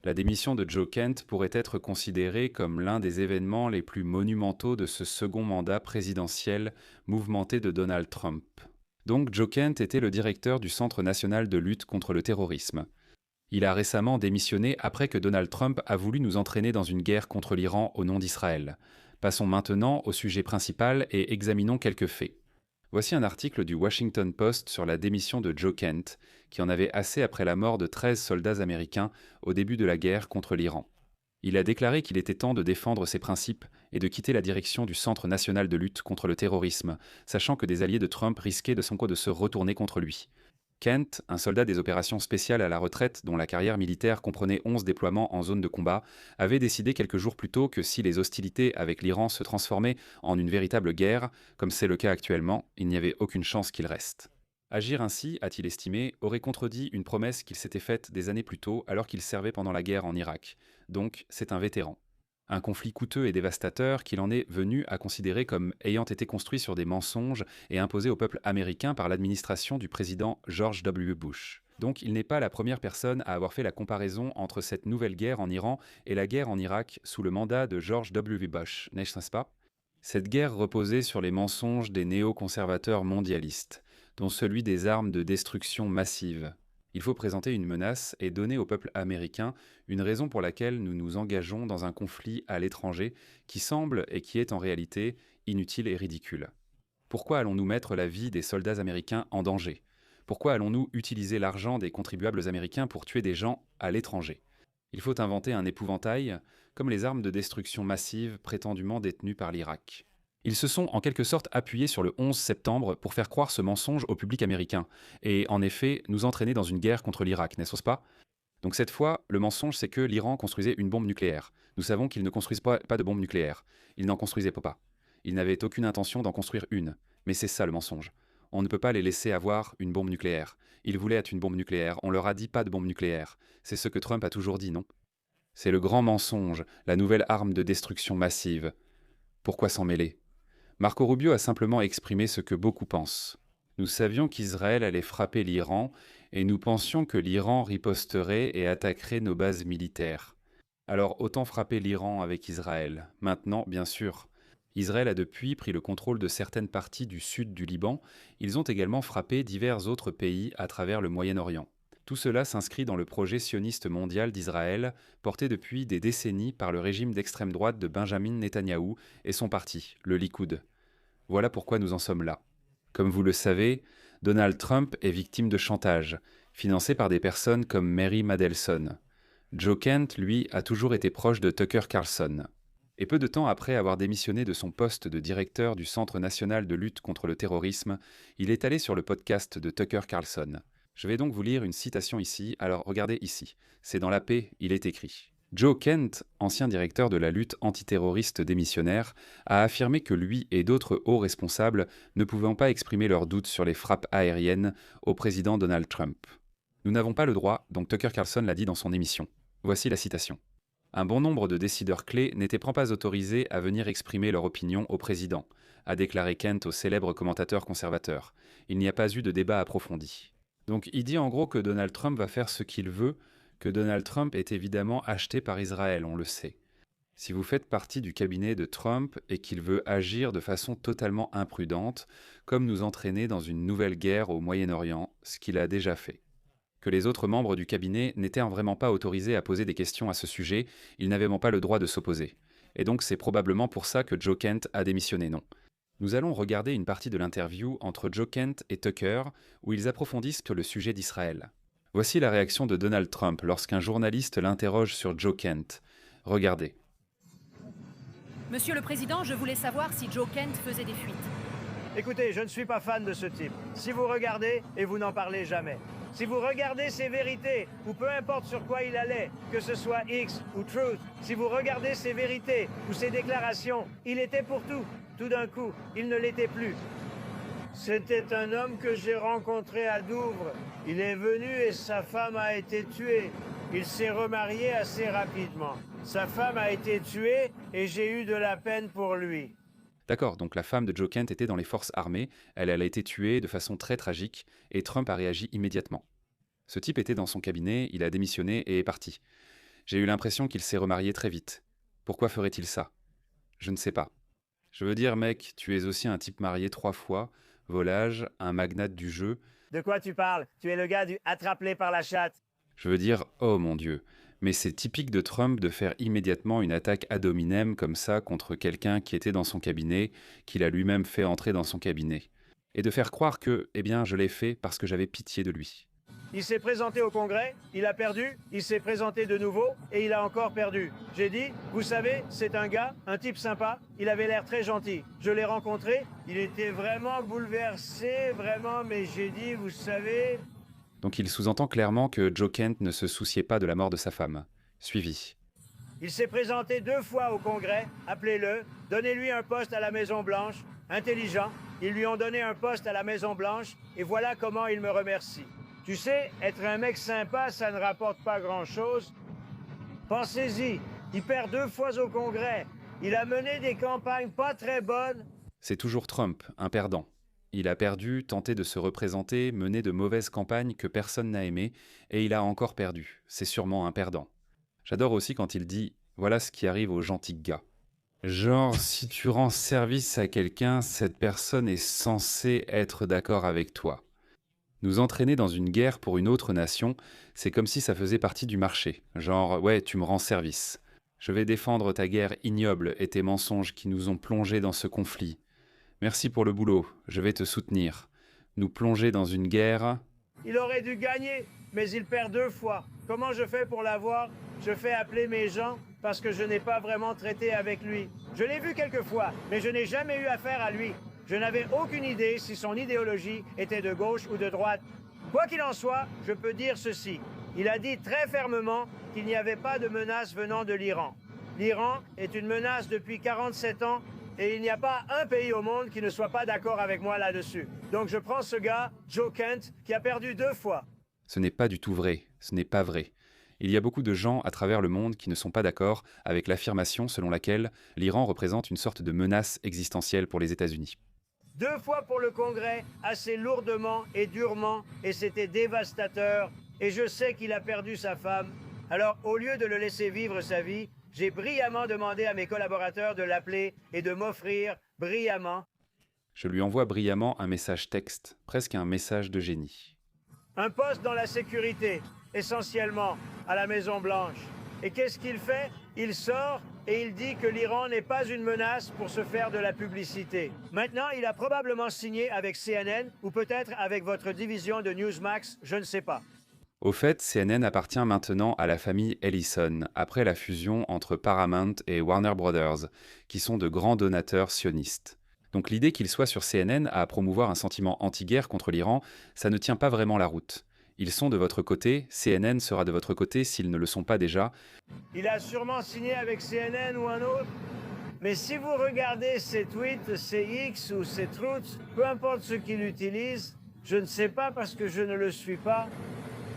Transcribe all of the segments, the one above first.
La démission de Joe Kent pourrait être considérée comme l'un des événements les plus monumentaux de ce second mandat présidentiel mouvementé de Donald Trump. Donc Joe Kent était le directeur du Centre national de lutte contre le terrorisme. Il a récemment démissionné après que Donald Trump a voulu nous entraîner dans une guerre contre l'Iran au nom d'Israël. Passons maintenant au sujet principal et examinons quelques faits. Voici un article du Washington Post sur la démission de Joe Kent, qui en avait assez après la mort de 13 soldats américains au début de la guerre contre l'Iran. Il a déclaré qu'il était temps de défendre ses principes et de quitter la direction du Centre national de lutte contre le terrorisme, sachant que des alliés de Trump risquaient de son côté de se retourner contre lui. Kent, un soldat des opérations spéciales à la retraite dont la carrière militaire comprenait 11 déploiements en zone de combat, avait décidé quelques jours plus tôt que si les hostilités avec l'Iran se transformaient en une véritable guerre, comme c'est le cas actuellement, il n'y avait aucune chance qu'il reste. Agir ainsi, a-t-il estimé, aurait contredit une promesse qu'il s'était faite des années plus tôt alors qu'il servait pendant la guerre en Irak. Donc, c'est un vétéran. Un conflit coûteux et dévastateur qu'il en est venu à considérer comme ayant été construit sur des mensonges et imposé au peuple américain par l'administration du président George W. Bush. Donc il n'est pas la première personne à avoir fait la comparaison entre cette nouvelle guerre en Iran et la guerre en Irak sous le mandat de George W. Bush, n'est-ce pas? Cette guerre reposait sur les mensonges des néoconservateurs mondialistes, dont celui des armes de destruction massive. Il faut présenter une menace et donner au peuple américain une raison pour laquelle nous nous engageons dans un conflit à l'étranger qui semble et qui est en réalité inutile et ridicule. Pourquoi allons-nous mettre la vie des soldats américains en danger? Pourquoi allons-nous utiliser l'argent des contribuables américains pour tuer des gens à l'étranger? Il faut inventer un épouvantail, comme les armes de destruction massive prétendument détenues par l'Irak. Ils se sont en quelque sorte appuyés sur le 11 septembre pour faire croire ce mensonge au public américain, et en effet nous entraîner dans une guerre contre l'Irak, n'est-ce pas? Donc cette fois, le mensonge c'est que l'Iran construisait une bombe nucléaire. Nous savons qu'ils ne construisent pas de bombe nucléaire. Ils n'en construisaient pas. Ils n'avaient aucune intention d'en construire une. Mais c'est ça le mensonge. On ne peut pas les laisser avoir une bombe nucléaire. Ils voulaient être une bombe nucléaire, on leur a dit pas de bombe nucléaire. C'est ce que Trump a toujours dit, non? C'est le grand mensonge, la nouvelle arme de destruction massive. Pourquoi s'en mêler? Marco Rubio a simplement exprimé ce que beaucoup pensent. Nous savions qu'Israël allait frapper l'Iran et nous pensions que l'Iran riposterait et attaquerait nos bases militaires. Alors autant frapper l'Iran avec Israël. Maintenant, bien sûr. Israël a depuis pris le contrôle de certaines parties du sud du Liban. Ils ont également frappé divers autres pays à travers le Moyen-Orient. Tout cela s'inscrit dans le projet sioniste mondial d'Israël, porté depuis des décennies par le régime d'extrême droite de Benjamin Netanyahou et son parti, le Likoud. Voilà pourquoi nous en sommes là. Comme vous le savez, Donald Trump est victime de chantage, financé par des personnes comme Mary Mandelson. Joe Kent, lui, a toujours été proche de Tucker Carlson. Et peu de temps après avoir démissionné de son poste de directeur du Centre national de lutte contre le terrorisme, il est allé sur le podcast de Tucker Carlson. Je vais donc vous lire une citation ici, alors regardez ici. C'est dans la paix, il est écrit. Joe Kent, ancien directeur de la lutte antiterroriste démissionnaire, a affirmé que lui et d'autres hauts responsables ne pouvaient pas exprimer leurs doutes sur les frappes aériennes au président Donald Trump. Nous n'avons pas le droit, donc Tucker Carlson l'a dit dans son émission. Voici la citation. Un bon nombre de décideurs clés n'étaient pas autorisés à venir exprimer leur opinion au président, a déclaré Kent au célèbre commentateur conservateur. Il n'y a pas eu de débat approfondi. Donc il dit en gros que Donald Trump va faire ce qu'il veut, que Donald Trump est évidemment acheté par Israël, on le sait. Si vous faites partie du cabinet de Trump et qu'il veut agir de façon totalement imprudente, comme nous entraîner dans une nouvelle guerre au Moyen-Orient, ce qu'il a déjà fait. Que les autres membres du cabinet n'étaient vraiment pas autorisés à poser des questions à ce sujet, ils n'avaient même pas le droit de s'opposer. Et donc c'est probablement pour ça que Joe Kent a démissionné, non? Nous allons regarder une partie de l'interview entre Joe Kent et Tucker, où ils approfondissent sur le sujet d'Israël. Voici la réaction de Donald Trump lorsqu'un journaliste l'interroge sur Joe Kent. Regardez. Monsieur le Président, je voulais savoir si Joe Kent faisait des fuites. Écoutez, je ne suis pas fan de ce type. Si vous regardez, et vous n'en parlez jamais. Si vous regardez ses vérités, ou peu importe sur quoi il allait, que ce soit X ou Truth, si vous regardez ses vérités ou ses déclarations, il était pour tout. Tout d'un coup, il ne l'était plus. C'était un homme que j'ai rencontré à Douvres. Il est venu et sa femme a été tuée. Il s'est remarié assez rapidement. Sa femme a été tuée et j'ai eu de la peine pour lui. D'accord, donc la femme de Joe Kent était dans les forces armées, elle a été tuée de façon très tragique, et Trump a réagi immédiatement. Ce type était dans son cabinet, il a démissionné et est parti. J'ai eu l'impression qu'il s'est remarié très vite. Pourquoi ferait-il ça? Je ne sais pas. Je veux dire, mec, tu es aussi un type marié 3 fois, volage, un magnate du jeu. De quoi tu parles? Tu es le gars du attrape-les par la chatte. Je veux dire, oh mon Dieu. Mais c'est typique de Trump de faire immédiatement une attaque ad hominem comme ça contre quelqu'un qui était dans son cabinet, qu'il a lui-même fait entrer dans son cabinet. Et de faire croire que, eh bien, je l'ai fait parce que j'avais pitié de lui. Il s'est présenté au Congrès, il a perdu, il s'est présenté de nouveau et il a encore perdu. J'ai dit, vous savez, c'est un gars, un type sympa, il avait l'air très gentil. Je l'ai rencontré, il était vraiment bouleversé, vraiment, mais j'ai dit, vous savez... Donc il sous-entend clairement que Joe Kent ne se souciait pas de la mort de sa femme. Suivi. Il s'est présenté 2 fois au Congrès, appelez-le, donnez-lui un poste à la Maison-Blanche, intelligent, ils lui ont donné un poste à la Maison-Blanche et voilà comment il me remercie. Tu sais, être un mec sympa, ça ne rapporte pas grand-chose. Pensez-y, il perd 2 fois au Congrès. Il a mené des campagnes pas très bonnes. C'est toujours Trump, un perdant. Il a perdu, tenté de se représenter, mené de mauvaises campagnes que personne n'a aimées, et il a encore perdu. C'est sûrement un perdant. J'adore aussi quand il dit « Voilà ce qui arrive aux gentils gars ». Genre, si tu rends service à quelqu'un, cette personne est censée être d'accord avec toi. Nous entraîner dans une guerre pour une autre nation, c'est comme si ça faisait partie du marché. Genre, ouais, tu me rends service. Je vais défendre ta guerre ignoble et tes mensonges qui nous ont plongés dans ce conflit. Merci pour le boulot, je vais te soutenir. Nous plonger dans une guerre... Il aurait dû gagner, mais il perd 2 fois. Comment je fais pour l'avoir? Je fais appeler mes gens parce que je n'ai pas vraiment traité avec lui. Je l'ai vu quelques fois, mais je n'ai jamais eu affaire à lui. Je n'avais aucune idée si son idéologie était de gauche ou de droite. Quoi qu'il en soit, je peux dire ceci. Il a dit très fermement qu'il n'y avait pas de menace venant de l'Iran. L'Iran est une menace depuis 47 ans et il n'y a pas un pays au monde qui ne soit pas d'accord avec moi là-dessus. Donc je prends ce gars, Joe Kent, qui a perdu 2 fois. Ce n'est pas du tout vrai, ce n'est pas vrai. Il y a beaucoup de gens à travers le monde qui ne sont pas d'accord avec l'affirmation selon laquelle l'Iran représente une sorte de menace existentielle pour les États-Unis. 2 fois pour le Congrès, assez lourdement et durement, et c'était dévastateur. Et je sais qu'il a perdu sa femme. Alors, au lieu de le laisser vivre sa vie, j'ai brillamment demandé à mes collaborateurs de l'appeler et de m'offrir, brillamment, Je lui envoie brillamment un message texte, presque un message de génie. un poste dans la sécurité, essentiellement à la Maison-Blanche. Et qu'est-ce qu'il fait? Il sort et il dit que l'Iran n'est pas une menace pour se faire de la publicité. Maintenant, il a probablement signé avec CNN ou peut-être avec votre division de Newsmax, je ne sais pas. Au fait, CNN appartient maintenant à la famille Ellison, après la fusion entre Paramount et Warner Brothers, qui sont de grands donateurs sionistes. Donc l'idée qu'il soit sur CNN à promouvoir un sentiment anti-guerre contre l'Iran, ça ne tient pas vraiment la route. Ils sont de votre côté, CNN sera de votre côté s'ils ne le sont pas déjà. Il a sûrement signé avec CNN ou un autre. Mais si vous regardez ses tweets, ses X ou ses Truths, peu importe ce qu'il utilise, je ne sais pas parce que je ne le suis pas.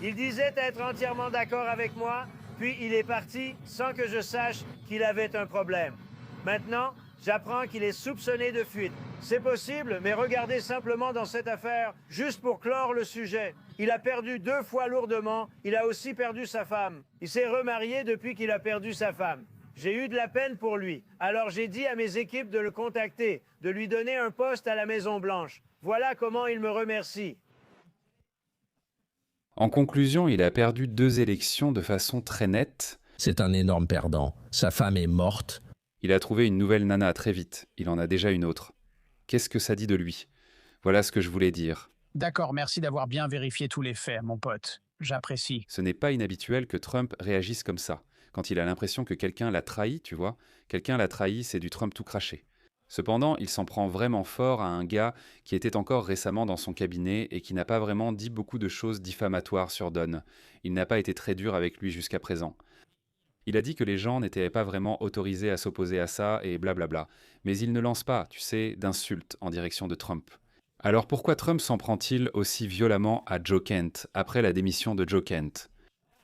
Il disait être entièrement d'accord avec moi, puis il est parti sans que je sache qu'il avait un problème. Maintenant, j'apprends qu'il est soupçonné de fuite. C'est possible, mais regardez simplement dans cette affaire, juste pour clore le sujet. Il a perdu 2 fois lourdement, il a aussi perdu sa femme. Il s'est remarié depuis qu'il a perdu sa femme. J'ai eu de la peine pour lui. Alors j'ai dit à mes équipes de le contacter, de lui donner un poste à la Maison-Blanche. Voilà comment il me remercie. En conclusion, il a perdu 2 élections de façon très nette. C'est un énorme perdant. Sa femme est morte. Il a trouvé une nouvelle nana très vite, il en a déjà une autre. Qu'est-ce que ça dit de lui? Voilà ce que je voulais dire. D'accord, merci d'avoir bien vérifié tous les faits, mon pote. J'apprécie. Ce n'est pas inhabituel que Trump réagisse comme ça, quand il a l'impression que quelqu'un l'a trahi, tu vois. Quelqu'un l'a trahi, c'est du Trump tout craché. Cependant, il s'en prend vraiment fort à un gars qui était encore récemment dans son cabinet et qui n'a pas vraiment dit beaucoup de choses diffamatoires sur Don. Il n'a pas été très dur avec lui jusqu'à présent. Il a dit que les gens n'étaient pas vraiment autorisés à s'opposer à ça et blablabla. Mais il ne lance pas, tu sais, d'insultes en direction de Trump. Alors pourquoi Trump s'en prend-il aussi violemment à Joe Kent après la démission de Joe Kent?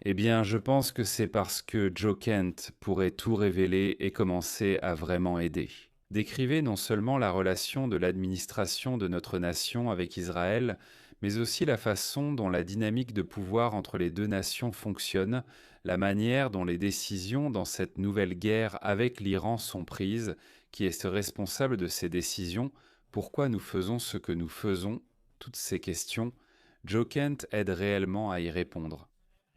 Eh bien, je pense que c'est parce que Joe Kent pourrait tout révéler et commencer à vraiment aider. Décrivez non seulement la relation de l'administration de notre nation avec Israël, mais aussi la façon dont la dynamique de pouvoir entre les 2 nations fonctionne, la manière dont les décisions dans cette nouvelle guerre avec l'Iran sont prises, qui est responsable de ces décisions, pourquoi nous faisons ce que nous faisons, toutes ces questions, Joe Kent aide réellement à y répondre.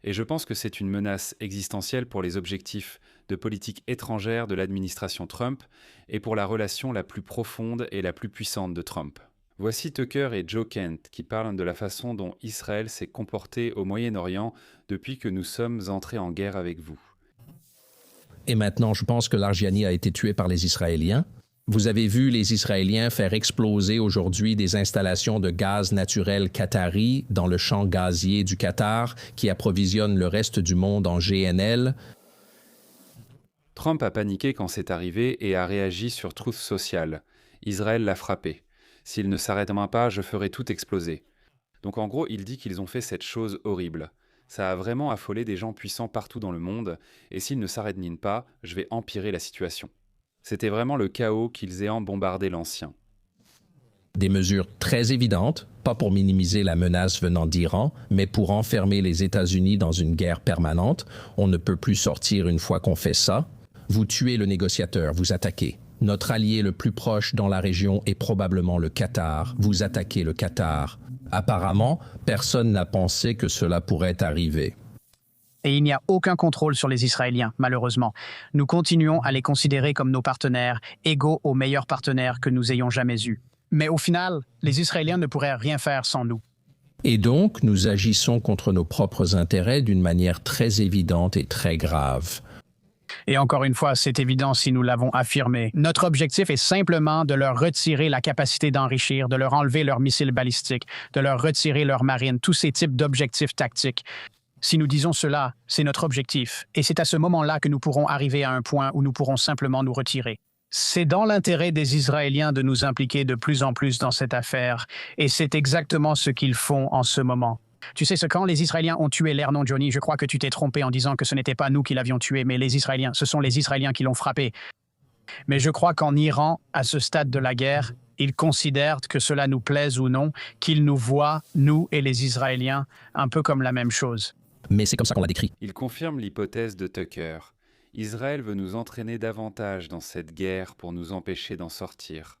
Et je pense que c'est une menace existentielle pour les objectifs de politique étrangère de l'administration Trump et pour la relation la plus profonde et la plus puissante de Trump. Voici Tucker et Joe Kent qui parlent de la façon dont Israël s'est comporté au Moyen-Orient depuis que nous sommes entrés en guerre avec vous. Et maintenant, je pense que l'Argiani a été tué par les Israéliens. Vous avez vu les Israéliens faire exploser aujourd'hui des installations de gaz naturel qatari dans le champ gazier du Qatar qui approvisionne le reste du monde en GNL. Trump a paniqué quand c'est arrivé et a réagi sur Truth Social. Israël l'a frappé. S'il ne s'arrêtera pas, je ferai tout exploser. Donc en gros, il dit qu'ils ont fait cette chose horrible. Ça a vraiment affolé des gens puissants partout dans le monde, et s'ils ne s'arrêtent pas, je vais empirer la situation. C'était vraiment le chaos qu'ils aient bombardé l'Ancien. Des mesures très évidentes, pas pour minimiser la menace venant d'Iran, mais pour enfermer les États-Unis dans une guerre permanente. On ne peut plus sortir une fois qu'on fait ça. Vous tuez le négociateur, vous attaquez. Notre allié le plus proche dans la région est probablement le Qatar. Vous attaquez le Qatar. Apparemment, personne n'a pensé que cela pourrait arriver. Et il n'y a aucun contrôle sur les Israéliens, malheureusement. Nous continuons à les considérer comme nos partenaires, égaux aux meilleurs partenaires que nous ayons jamais eus. Mais au final, les Israéliens ne pourraient rien faire sans nous. Et donc, nous agissons contre nos propres intérêts d'une manière très évidente et très grave. Et encore une fois, c'est évident si nous l'avons affirmé. Notre objectif est simplement de leur retirer la capacité d'enrichir, de leur enlever leurs missiles balistiques, de leur retirer leur marine, tous ces types d'objectifs tactiques. Si nous disons cela, c'est notre objectif. Et c'est à ce moment-là que nous pourrons arriver à un point où nous pourrons simplement nous retirer. C'est dans l'intérêt des Israéliens de nous impliquer de plus en plus dans cette affaire. Et c'est exactement ce qu'ils font en ce moment. Tu sais, quand les Israéliens ont tué l'Ernon Johnny, je crois que tu t'es trompé en disant que ce n'était pas nous qui l'avions tué, mais les Israéliens. Ce sont les Israéliens qui l'ont frappé. Mais je crois qu'en Iran, à ce stade de la guerre, ils considèrent que cela nous plaise ou non, qu'ils nous voient, nous et les Israéliens, un peu comme la même chose. Mais c'est comme ça qu'on l'a décrit. Il confirme l'hypothèse de Tucker. Israël veut nous entraîner davantage dans cette guerre pour nous empêcher d'en sortir.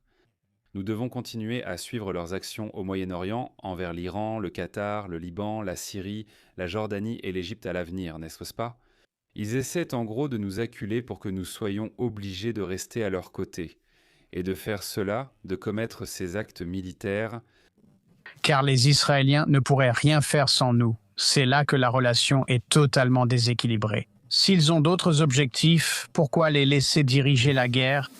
Nous devons continuer à suivre leurs actions au Moyen-Orient, envers l'Iran, le Qatar, le Liban, la Syrie, la Jordanie et l'Égypte à l'avenir, n'est-ce pas? Ils essaient en gros de nous acculer pour que nous soyons obligés de rester à leur côté, et de faire cela, de commettre ces actes militaires. Car les Israéliens ne pourraient rien faire sans nous. C'est là que la relation est totalement déséquilibrée. S'ils ont d'autres objectifs, pourquoi les laisser diriger la guerre?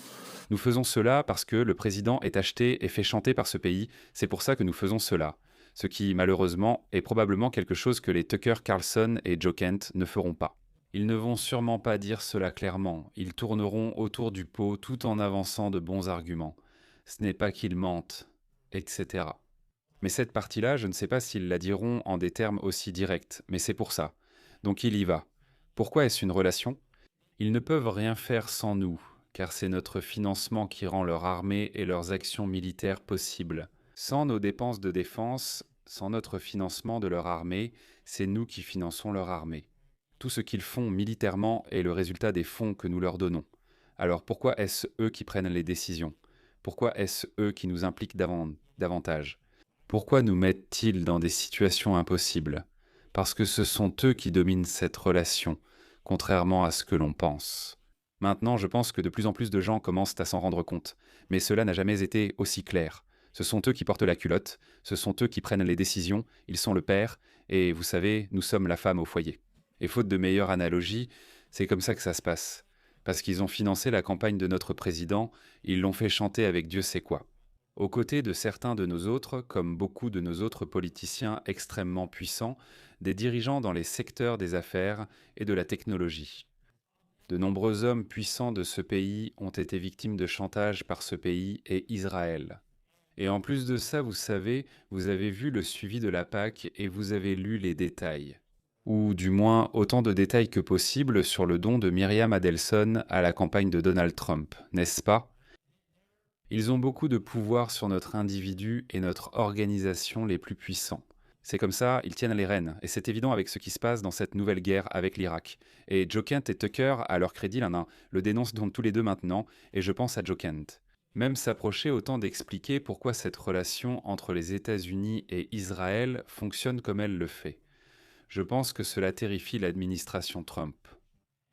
Nous faisons cela parce que le président est acheté et fait chanter par ce pays, c'est pour ça que nous faisons cela. Ce qui, malheureusement, est probablement quelque chose que les Tucker Carlson et Joe Kent ne feront pas. Ils ne vont sûrement pas dire cela clairement, ils tourneront autour du pot tout en avançant de bons arguments. Ce n'est pas qu'ils mentent, etc. Mais cette partie-là, je ne sais pas s'ils la diront en des termes aussi directs, mais c'est pour ça. Donc il y va. Pourquoi est-ce une relation? Ils ne peuvent rien faire sans nous, car c'est notre financement qui rend leur armée et leurs actions militaires possibles. Sans nos dépenses de défense, sans notre financement de leur armée, c'est nous qui finançons leur armée. Tout ce qu'ils font militairement est le résultat des fonds que nous leur donnons. Alors pourquoi est-ce eux qui prennent les décisions? Pourquoi est-ce eux qui nous impliquent davantage? Pourquoi nous mettent-ils dans des situations impossibles? Parce que ce sont eux qui dominent cette relation, contrairement à ce que l'on pense. Maintenant, je pense que de plus en plus de gens commencent à s'en rendre compte, mais cela n'a jamais été aussi clair. Ce sont eux qui portent la culotte, ce sont eux qui prennent les décisions, ils sont le père, et vous savez, nous sommes la femme au foyer. Et faute de meilleure analogie, c'est comme ça que ça se passe. Parce qu'ils ont financé la campagne de notre président, ils l'ont fait chanter avec Dieu sait quoi. Aux côtés de certains de nos autres, comme beaucoup de nos autres politiciens extrêmement puissants, des dirigeants dans les secteurs des affaires et de la technologie. De nombreux hommes puissants de ce pays ont été victimes de chantage par ce pays et Israël. Et en plus de ça, vous savez, vous avez vu le suivi de la PAC et vous avez lu les détails. Ou du moins autant de détails que possible sur le don de Myriam Adelson à la campagne de Donald Trump, n'est-ce pas? Ils ont beaucoup de pouvoir sur notre individu et notre organisation les plus puissants. C'est comme ça, ils tiennent les rênes, et c'est évident avec ce qui se passe dans cette nouvelle guerre avec l'Irak. Et Joe Kent et Tucker, à leur crédit, l'un le dénoncent donc tous les deux maintenant, et je pense à Joe Kent. Même s'approcher autant d'expliquer pourquoi cette relation entre les États-Unis et Israël fonctionne comme elle le fait. Je pense que cela terrifie l'administration Trump.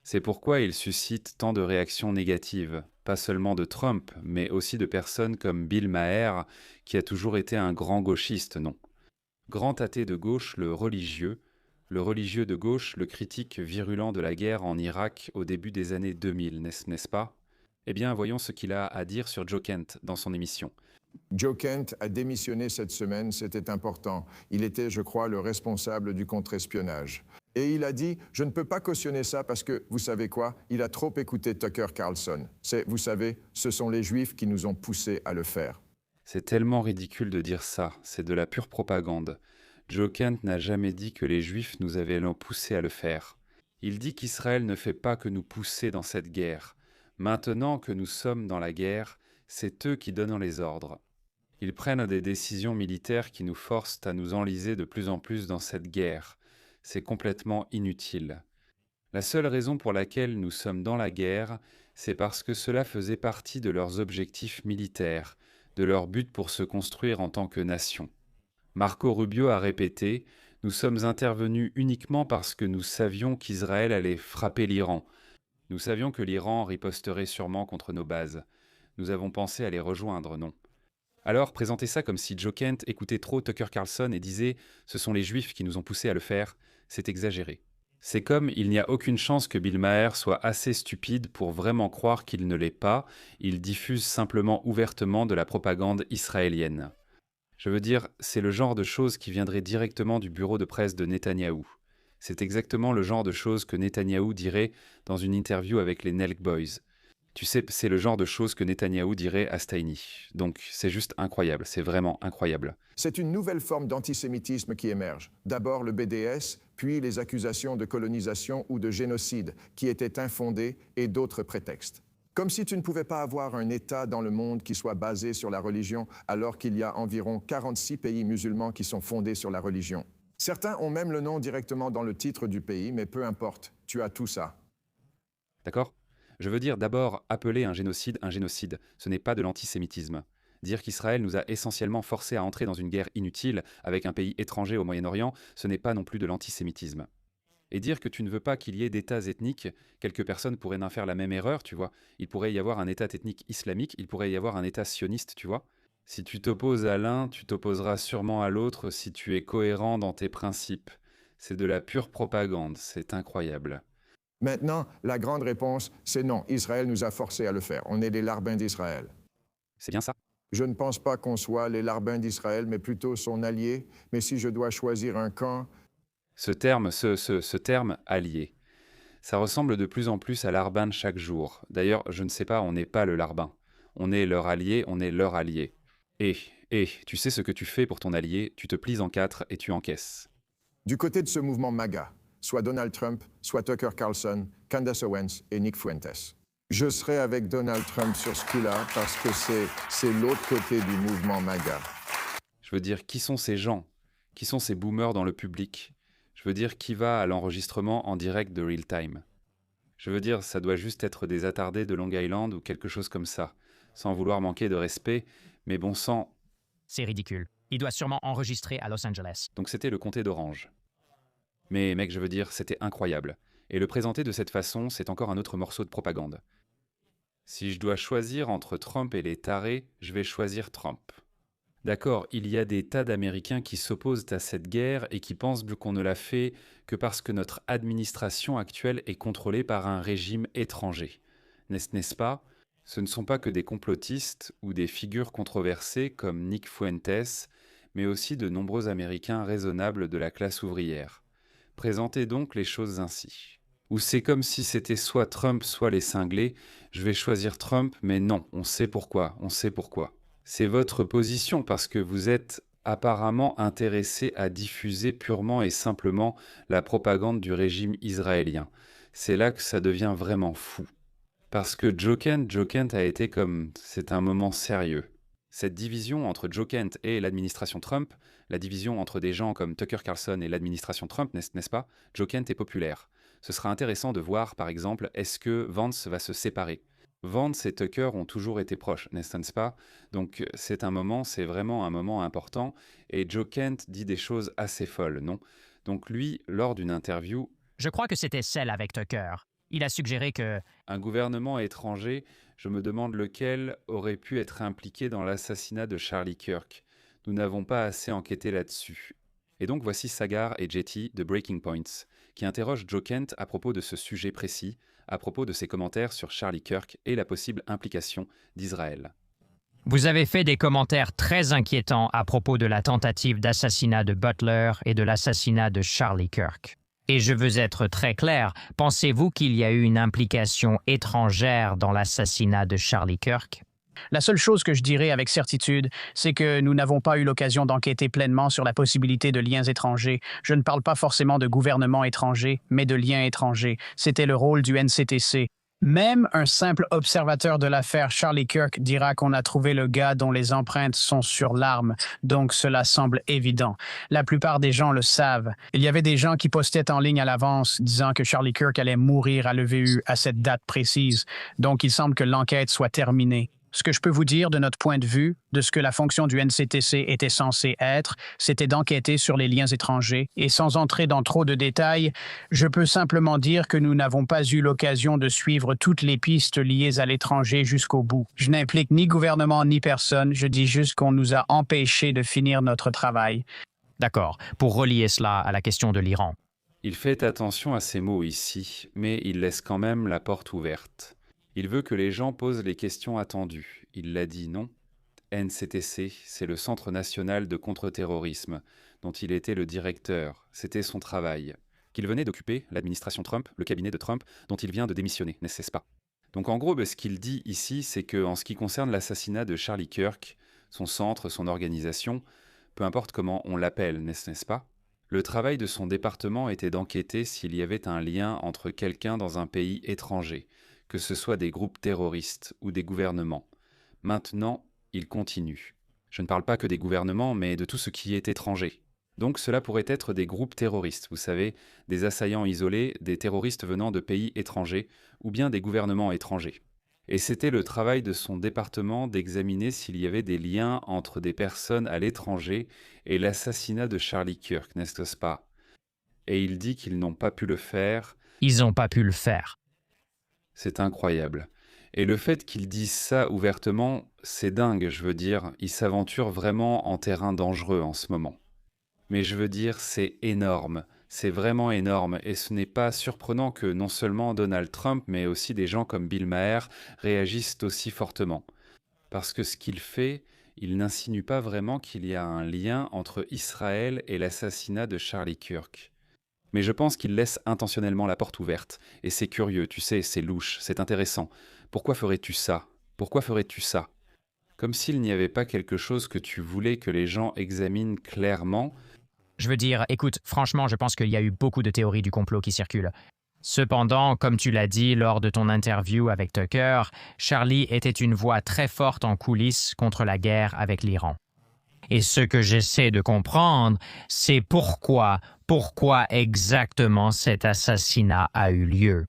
C'est pourquoi il suscite tant de réactions négatives, pas seulement de Trump, mais aussi de personnes comme Bill Maher, qui a toujours été un grand gauchiste, non. Grand athée de gauche, le religieux de gauche, le critique virulent de la guerre en Irak au début des années 2000, n'est-ce pas? Eh bien, voyons ce qu'il a à dire sur Joe Kent dans son émission. Joe Kent a démissionné cette semaine, c'était important. Il était, je crois, le responsable du contre-espionnage. Et il a dit « Je ne peux pas cautionner ça parce que, vous savez quoi, il a trop écouté Tucker Carlson. Vous savez, ce sont les Juifs qui nous ont poussés à le faire. » C'est tellement ridicule de dire ça, c'est de la pure propagande. Joe Kent n'a jamais dit que les Juifs nous avaient poussés à le faire. Il dit qu'Israël ne fait pas que nous pousser dans cette guerre. Maintenant que nous sommes dans la guerre, c'est eux qui donnent les ordres. Ils prennent des décisions militaires qui nous forcent à nous enliser de plus en plus dans cette guerre. C'est complètement inutile. La seule raison pour laquelle nous sommes dans la guerre, c'est parce que cela faisait partie de leurs objectifs militaires, de leur but pour se construire en tant que nation. Marco Rubio a répété « Nous sommes intervenus uniquement parce que nous savions qu'Israël allait frapper l'Iran. Nous savions que l'Iran riposterait sûrement contre nos bases. Nous avons pensé à les rejoindre, non ?» Alors, présenter ça comme si Joe Kent écoutait trop Tucker Carlson et disait « Ce sont les Juifs qui nous ont poussés à le faire », c'est exagéré. C'est comme il n'y a aucune chance que Bill Maher soit assez stupide pour vraiment croire qu'il ne l'est pas, il diffuse simplement ouvertement de la propagande israélienne. Je veux dire, c'est le genre de choses qui viendrait directement du bureau de presse de Netanyahou. C'est exactement le genre de choses que Netanyahou dirait dans une interview avec les Nelk Boys. Tu sais, c'est le genre de choses que Netanyahou dirait à Steiny. Donc c'est juste incroyable, c'est vraiment incroyable. C'est une nouvelle forme d'antisémitisme qui émerge. D'abord le BDS, puis les accusations de colonisation ou de génocide, qui étaient infondées, et d'autres prétextes. Comme si tu ne pouvais pas avoir un État dans le monde qui soit basé sur la religion, alors qu'il y a environ 46 pays musulmans qui sont fondés sur la religion. Certains ont même le nom directement dans le titre du pays, mais peu importe, tu as tout ça. D'accord ? Je veux dire d'abord, appeler un génocide, ce n'est pas de l'antisémitisme. Dire qu'Israël nous a essentiellement forcés à entrer dans une guerre inutile avec un pays étranger au Moyen-Orient, ce n'est pas non plus de l'antisémitisme. Et dire que tu ne veux pas qu'il y ait d'États ethniques, quelques personnes pourraient n'en faire la même erreur, tu vois. Il pourrait y avoir un État ethnique islamique, il pourrait y avoir un État sioniste, tu vois. Si tu t'opposes à l'un, tu t'opposeras sûrement à l'autre si tu es cohérent dans tes principes. C'est de la pure propagande, c'est incroyable. Maintenant, la grande réponse, c'est non, Israël nous a forcés à le faire. On est les larbins d'Israël. C'est bien ça? Je ne pense pas qu'on soit les larbins d'Israël, mais plutôt son allié. Mais si je dois choisir un camp... Ce terme « allié », ça ressemble de plus en plus à l'Arban chaque jour. D'ailleurs, je ne sais pas, on n'est pas le larbin. On est leur allié, on est leur allié. Et, tu sais ce que tu fais pour ton allié, tu te plies en quatre et tu encaisses. Du côté de ce mouvement MAGA, soit Donald Trump, soit Tucker Carlson, Candace Owens et Nick Fuentes. Je serai avec Donald Trump sur ce coup-là parce que c'est l'autre côté du mouvement MAGA. Je veux dire, qui sont ces gens? Qui sont ces boomers dans le public? Je veux dire, qui va à l'enregistrement en direct de Real Time? Je veux dire, ça doit juste être des attardés de Long Island ou quelque chose comme ça, sans vouloir manquer de respect, mais bon sang... C'est ridicule. Il doit sûrement enregistrer à Los Angeles. Donc c'était le comté d'Orange. Mais mec, je veux dire, c'était incroyable. Et le présenter de cette façon, c'est encore un autre morceau de propagande. Si je dois choisir entre Trump et les tarés, je vais choisir Trump. D'accord, il y a des tas d'Américains qui s'opposent à cette guerre et qui pensent qu'on ne l'a fait que parce que notre administration actuelle est contrôlée par un régime étranger. N'est-ce pas? Ce ne sont pas que des complotistes ou des figures controversées comme Nick Fuentes, mais aussi de nombreux Américains raisonnables de la classe ouvrière. Présentez donc les choses ainsi. Ou c'est comme si c'était soit Trump, soit les cinglés. Je vais choisir Trump, mais non, on sait pourquoi. C'est votre position parce que vous êtes apparemment intéressé à diffuser purement et simplement la propagande du régime israélien. C'est là que ça devient vraiment fou. Parce que Joe Kent a été comme... C'est un moment sérieux. Cette division entre Joe Kent et l'administration Trump, la division entre des gens comme Tucker Carlson et l'administration Trump, n'est-ce pas? Joe Kent est populaire. Ce sera intéressant de voir, par exemple, est-ce que Vance va se séparer? Vance et Tucker ont toujours été proches, n'est-ce pas? Donc c'est vraiment un moment important, et Joe Kent dit des choses assez folles, non? Donc lui, lors d'une interview, Je crois que c'était celle avec Tucker. Il a suggéré que un gouvernement étranger, je me demande lequel, aurait pu être impliqué dans l'assassinat de Charlie Kirk. Nous n'avons pas assez enquêté là-dessus. Et donc voici Sagar et Jetty de Breaking Points, qui interrogent Joe Kent à propos de ce sujet précis, à propos de ses commentaires sur Charlie Kirk et la possible implication d'Israël. vous avez fait des commentaires très inquiétants à propos de la tentative d'assassinat de Butler et de l'assassinat de Charlie Kirk. Et je veux être très clair, pensez-vous qu'il y a eu une implication étrangère dans l'assassinat de Charlie Kirk? La seule chose que je dirais avec certitude, c'est que nous n'avons pas eu l'occasion d'enquêter pleinement sur la possibilité de liens étrangers. Je ne parle pas forcément de gouvernement étranger, mais de liens étrangers. C'était le rôle du NCTC. Même un simple observateur de l'affaire Charlie Kirk dira qu'on a trouvé le gars dont les empreintes sont sur l'arme, donc cela semble évident. La plupart des gens le savent. Il y avait des gens qui postaient en ligne à l'avance disant que Charlie Kirk allait mourir à l'EVU à cette date précise, donc il semble que l'enquête soit terminée. Ce que je peux vous dire de notre point de vue, de ce que la fonction du NCTC était censée être, c'était d'enquêter sur les liens étrangers. Et sans entrer dans trop de détails, je peux simplement dire que nous n'avons pas eu l'occasion de suivre toutes les pistes liées à l'étranger jusqu'au bout. Je n'implique ni gouvernement ni personne, je dis juste qu'on nous a empêchés de finir notre travail. D'accord, pour relier cela à la question de l'Iran. Il fait attention à ses mots ici, mais il laisse quand même la porte ouverte. Il veut que les gens posent les questions attendues. Il l'a dit, non? NCTC, c'est le Centre national de contre-terrorisme, dont il était le directeur. C'était son travail. Qu'il venait d'occuper, l'administration Trump, le cabinet de Trump, dont il vient de démissionner, n'est-ce pas? Donc en gros, ce qu'il dit ici, c'est qu'en ce qui concerne l'assassinat de Charlie Kirk, son centre, son organisation, peu importe comment on l'appelle, n'est-ce pas? Le travail de son département était d'enquêter s'il y avait un lien entre quelqu'un dans un pays étranger, que ce soit des groupes terroristes ou des gouvernements. Maintenant, il continue. Je ne parle pas que des gouvernements, mais de tout ce qui est étranger. Donc cela pourrait être des groupes terroristes, vous savez, des assaillants isolés, des terroristes venant de pays étrangers, ou bien des gouvernements étrangers. Et c'était le travail de son département d'examiner s'il y avait des liens entre des personnes à l'étranger et l'assassinat de Charlie Kirk, n'est-ce pas? Et il dit qu'ils n'ont pas pu le faire. Ils n'ont pas pu le faire. C'est incroyable. Et le fait qu'il dise ça ouvertement, c'est dingue, je veux dire. Il s'aventure vraiment en terrain dangereux en ce moment. Mais je veux dire, c'est énorme. C'est vraiment énorme. Et ce n'est pas surprenant que non seulement Donald Trump, mais aussi des gens comme Bill Maher réagissent aussi fortement. Parce que ce qu'il fait, il n'insinue pas vraiment qu'il y a un lien entre Israël et l'assassinat de Charlie Kirk. Mais je pense qu'il laisse intentionnellement la porte ouverte. Et c'est curieux, tu sais, c'est louche, c'est intéressant. Pourquoi ferais-tu ça? Pourquoi ferais-tu ça? Comme s'il n'y avait pas quelque chose que tu voulais que les gens examinent clairement. Je veux dire, écoute, franchement, je pense qu'il y a eu beaucoup de théories du complot qui circulent. Cependant, comme tu l'as dit lors de ton interview avec Tucker, Charlie était une voix très forte en coulisses contre la guerre avec l'Iran. Et ce que j'essaie de comprendre, c'est pourquoi exactement cet assassinat a eu lieu.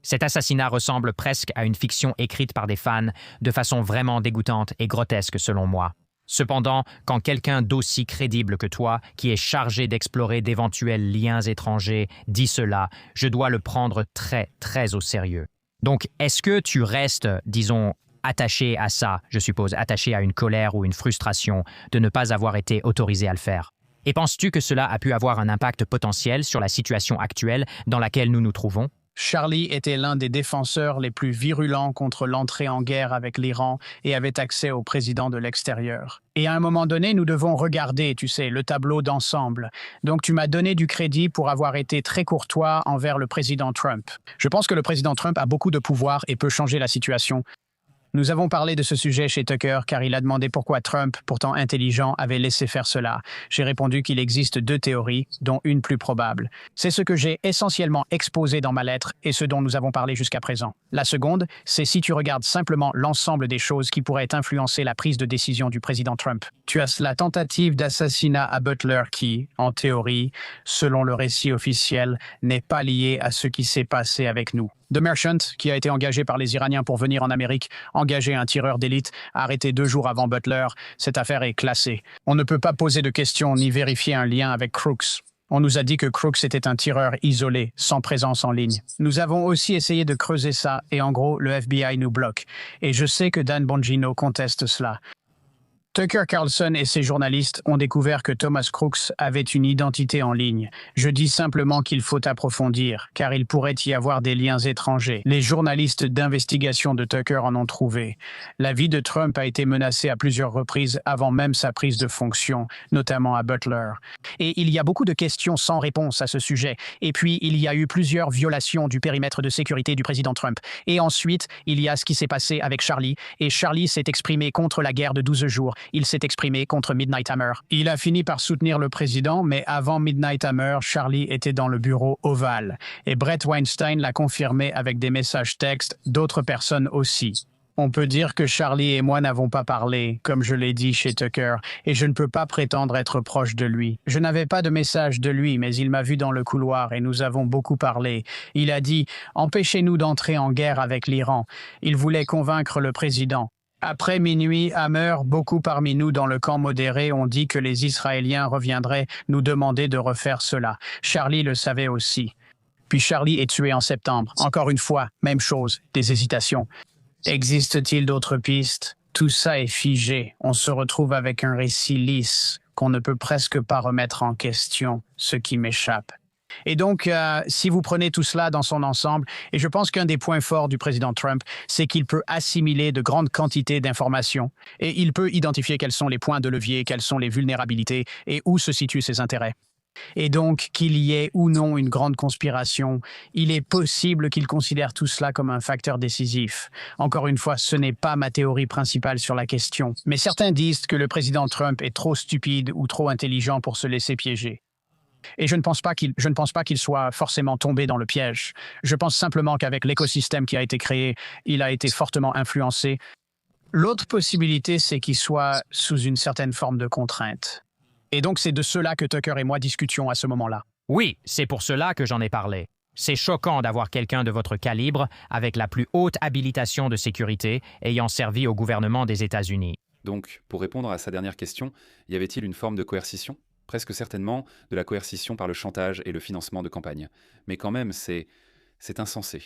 Cet assassinat ressemble presque à une fiction écrite par des fans de façon vraiment dégoûtante et grotesque selon moi. Cependant, quand quelqu'un d'aussi crédible que toi, qui est chargé d'explorer d'éventuels liens étrangers, dit cela, je dois le prendre très, très au sérieux. Donc, est-ce que tu restes, disons, attaché à ça, je suppose, attaché à une colère ou une frustration de ne pas avoir été autorisé à le faire? Et penses-tu que cela a pu avoir un impact potentiel sur la situation actuelle dans laquelle nous nous trouvons? Charlie était l'un des défenseurs les plus virulents contre l'entrée en guerre avec l'Iran et avait accès au président de l'extérieur. Et à un moment donné, nous devons regarder, tu sais, le tableau d'ensemble. Donc tu m'as donné du crédit pour avoir été très courtois envers le président Trump. Je pense que le président Trump a beaucoup de pouvoir et peut changer la situation. Nous avons parlé de ce sujet chez Tucker car il a demandé pourquoi Trump, pourtant intelligent, avait laissé faire cela. J'ai répondu qu'il existe deux théories, dont une plus probable. C'est ce que j'ai essentiellement exposé dans ma lettre et ce dont nous avons parlé jusqu'à présent. La seconde, c'est si tu regardes simplement l'ensemble des choses qui pourraient influencer la prise de décision du président Trump. Tu as la tentative d'assassinat à Butler qui, en théorie, selon le récit officiel, n'est pas liée à ce qui s'est passé avec nous. The Merchant, qui a été engagé par les Iraniens pour venir en Amérique, engagé un tireur d'élite, arrêté 2 jours avant Butler, cette affaire est classée. On ne peut pas poser de questions ni vérifier un lien avec Crooks. On nous a dit que Crooks était un tireur isolé, sans présence en ligne. Nous avons aussi essayé de creuser ça et en gros, le FBI nous bloque. Et je sais que Dan Bongino conteste cela. Tucker Carlson et ses journalistes ont découvert que Thomas Crooks avait une identité en ligne. Je dis simplement qu'il faut approfondir, car il pourrait y avoir des liens étrangers. Les journalistes d'investigation de Tucker en ont trouvé. La vie de Trump a été menacée à plusieurs reprises avant même sa prise de fonction, notamment à Butler. Et il y a beaucoup de questions sans réponse à ce sujet. Et puis, il y a eu plusieurs violations du périmètre de sécurité du président Trump. Et ensuite, il y a ce qui s'est passé avec Charlie. Et Charlie s'est exprimé contre la guerre de 12 jours. Il s'est exprimé contre Midnight Hammer. Il a fini par soutenir le président, mais avant Midnight Hammer, Charlie était dans le bureau ovale. Et Brett Weinstein l'a confirmé avec des messages textes, d'autres personnes aussi. On peut dire que Charlie et moi n'avons pas parlé, comme je l'ai dit chez Tucker, et je ne peux pas prétendre être proche de lui. Je n'avais pas de message de lui, mais il m'a vu dans le couloir et nous avons beaucoup parlé. Il a dit « Empêchez-nous d'entrer en guerre avec l'Iran ». Il voulait convaincre le président. Après minuit, Hammer, beaucoup parmi nous dans le camp modéré ont dit que les Israéliens reviendraient nous demander de refaire cela. Charlie le savait aussi. Puis Charlie est tué en septembre. Encore une fois, même chose, des hésitations. Existe-t-il d'autres pistes? Tout ça est figé. On se retrouve avec un récit lisse qu'on ne peut presque pas remettre en question, ce qui m'échappe. Et donc, si vous prenez tout cela dans son ensemble, et je pense qu'un des points forts du président Trump, c'est qu'il peut assimiler de grandes quantités d'informations et il peut identifier quels sont les points de levier, quelles sont les vulnérabilités et où se situent ses intérêts. Et donc, qu'il y ait ou non une grande conspiration, il est possible qu'il considère tout cela comme un facteur décisif. Encore une fois, ce n'est pas ma théorie principale sur la question, mais certains disent que le président Trump est trop stupide ou trop intelligent pour se laisser piéger. Et je ne pense pas qu'il soit forcément tombé dans le piège. Je pense simplement qu'avec l'écosystème qui a été créé, il a été fortement influencé. L'autre possibilité, c'est qu'il soit sous une certaine forme de contrainte. Et donc, c'est de cela que Tucker et moi discutions à ce moment-là. Oui, c'est pour cela que j'en ai parlé. C'est choquant d'avoir quelqu'un de votre calibre avec la plus haute habilitation de sécurité ayant servi au gouvernement des États-Unis. Donc, pour répondre à sa dernière question, y avait-il une forme de coercition ? Presque certainement de la coercition par le chantage et le financement de campagne. Mais quand même, c'est insensé.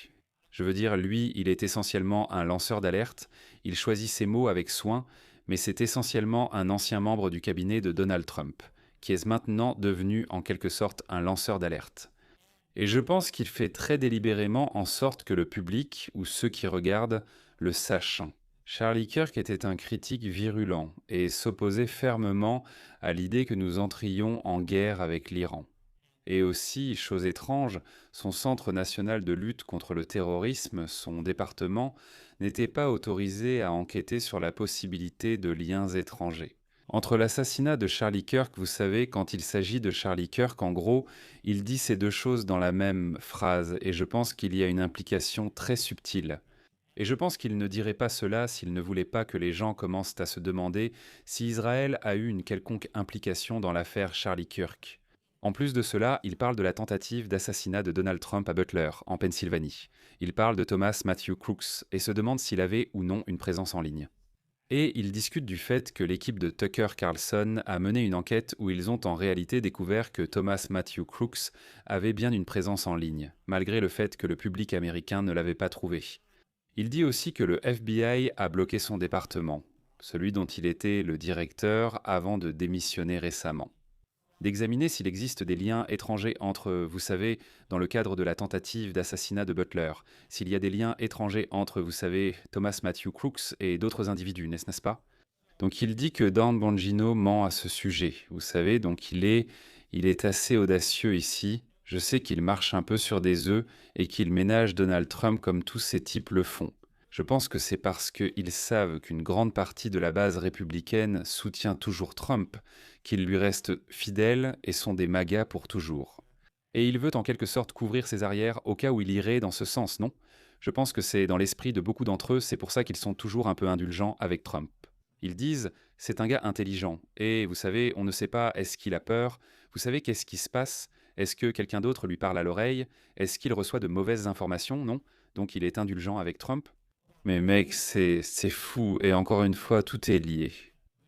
Je veux dire, lui, il est essentiellement un lanceur d'alerte, il choisit ses mots avec soin, mais c'est essentiellement un ancien membre du cabinet de Donald Trump, qui est maintenant devenu en quelque sorte un lanceur d'alerte. Et je pense qu'il fait très délibérément en sorte que le public, ou ceux qui regardent, le sachent. Charlie Kirk était un critique virulent et s'opposait fermement à l'idée que nous entrions en guerre avec l'Iran. Et aussi, chose étrange, son Centre national de lutte contre le terrorisme, son département, n'était pas autorisé à enquêter sur la possibilité de liens étrangers. Entre l'assassinat de Charlie Kirk, vous savez, quand il s'agit de Charlie Kirk, en gros, il dit ces deux choses dans la même phrase, et je pense qu'il y a une implication très subtile. Et je pense qu'il ne dirait pas cela s'il ne voulait pas que les gens commencent à se demander si Israël a eu une quelconque implication dans l'affaire Charlie Kirk. En plus de cela, il parle de la tentative d'assassinat de Donald Trump à Butler, en Pennsylvanie. Il parle de Thomas Matthew Crooks et se demande s'il avait ou non une présence en ligne. Et il discute du fait que l'équipe de Tucker Carlson a mené une enquête où ils ont en réalité découvert que Thomas Matthew Crooks avait bien une présence en ligne, malgré le fait que le public américain ne l'avait pas trouvé. Il dit aussi que le FBI a bloqué son département, celui dont il était le directeur avant de démissionner récemment. D'examiner s'il existe des liens étrangers entre, vous savez, dans le cadre de la tentative d'assassinat de Butler, s'il y a des liens étrangers entre, vous savez, Thomas Matthew Crooks et d'autres individus, n'est-ce pas ? Donc il dit que Dan Bongino ment à ce sujet, vous savez, donc il est assez audacieux ici. Je sais qu'il marche un peu sur des œufs et qu'il ménage Donald Trump comme tous ces types le font. Je pense que c'est parce qu'ils savent qu'une grande partie de la base républicaine soutient toujours Trump, qu'ils lui restent fidèles et sont des MAGA pour toujours. Et il veut en quelque sorte couvrir ses arrières au cas où il irait dans ce sens, non? Je pense que c'est dans l'esprit de beaucoup d'entre eux, c'est pour ça qu'ils sont toujours un peu indulgents avec Trump. Ils disent, c'est un gars intelligent, et vous savez, on ne sait pas, est-ce qu'il a peur? Vous savez, qu'est-ce qui se passe? Est-ce que quelqu'un d'autre lui parle à l'oreille? Est-ce qu'il reçoit de mauvaises informations? Non? Donc il est indulgent avec Trump? Mais mec, c'est fou, et encore une fois, tout est lié.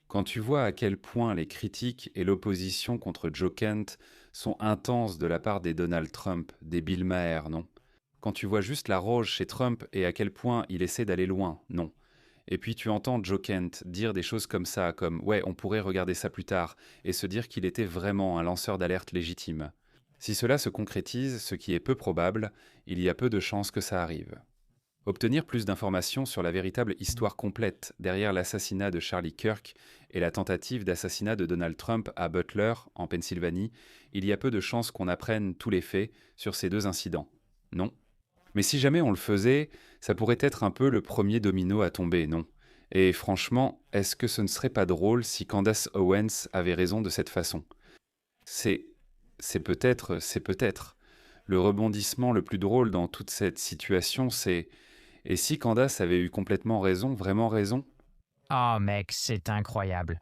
Quand tu vois à quel point les critiques et l'opposition contre Joe Kent sont intenses de la part des Donald Trump, des Bill Maher, non? Quand tu vois juste la roge chez Trump et à quel point il essaie d'aller loin, non? Et puis tu entends Joe Kent dire des choses comme ça, comme « ouais, on pourrait regarder ça plus tard », et se dire qu'il était vraiment un lanceur d'alerte légitime. Si cela se concrétise, ce qui est peu probable, il y a peu de chances que ça arrive. Obtenir plus d'informations sur la véritable histoire complète derrière l'assassinat de Charlie Kirk et la tentative d'assassinat de Donald Trump à Butler, en Pennsylvanie, il y a peu de chances qu'on apprenne tous les faits sur ces deux incidents. Non? Mais si jamais on le faisait, ça pourrait être un peu le premier domino à tomber, non? Et franchement, est-ce que ce ne serait pas drôle si Candace Owens avait raison de cette façon? C'est peut-être. Le rebondissement le plus drôle dans toute cette situation, c'est... Et si Candace avait eu complètement raison, vraiment raison? Oh mec, c'est incroyable.